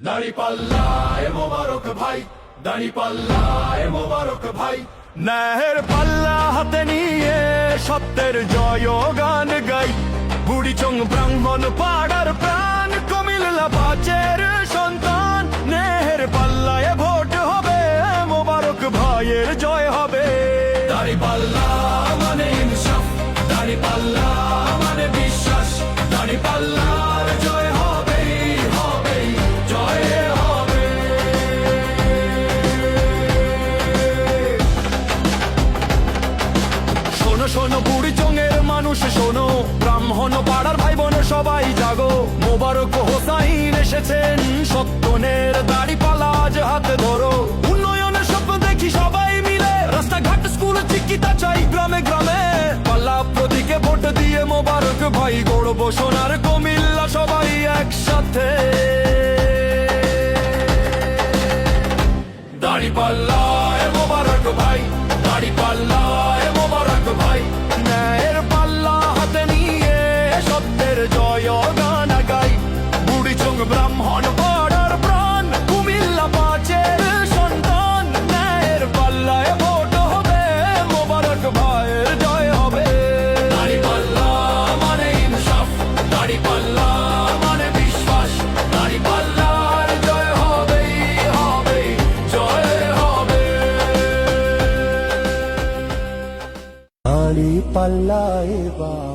দাঁড়িপাল্লায় মোবারক ভাই, দাঁড়িপাল্লায় মোবারক ভাই। ন্যায়ের পাল্লা হাতে নিয়ে সত্যের জয় গান গাই। বুড়িচং ব্রাহ্মণ পাড়ার প্রাণ, কুমিল্লা পাঁচের সন্তান। ন্যায়ের পাল্লায় ভোট হবে, মোবারক ভাইয়ের জয় হবে। দাঁড়িপাল্লা মানে ইনসাফ, দাঁড়িপাল্লা মানে বিশ্বাস। দাঁড়িপাল্লার জয় হবে, হবে জয় হবে। শোনো শোনো বুড়িচংয়ের মানুষ শোনো, ব্রাহ্মণ পাড়ার ভাই বোন সবাই জাগো। মোবারক হোসাইন এসেছেন, সত্যনের দাড়িপাল্লা আজ হাতে ধরো। উন্নয়নের স্বপ্ন দেখি সবাই মিলে, রাস্তাঘাট স্কুল চিকিৎসা চাই গ্রামে গ্রামে। পাল্লা প্রতীকে ভোট দিয়ে মোবারক ভাই গড়ব সোনার কুমিল্লা সবাই একসাথে। দাঁড়িপাল্লায় মোবারক ভাই, দাঁড়িপাল্লায় মোবারক ভাই। ন্যায়ের পাল্লা হাতে নিয়ে সত্যের জয় গান গাই। বুড়িচং ব্রাহ্মণ পাড়ার প্রাণ, কুমিল্লা পাঁচের সন্তান। ন্যায়ের পাল্লায় ভোট হবে, মোবারক ভাইয়ের জয় হবে। দাঁড়িপাল্লা মানে ইনসাফ, দাঁড়িপাল্লা মানে বিশ্বাস। দাঁড়িপাল্লার জয় হবে, হবে জয় হবে। দাঁড়িপাল্লা এবার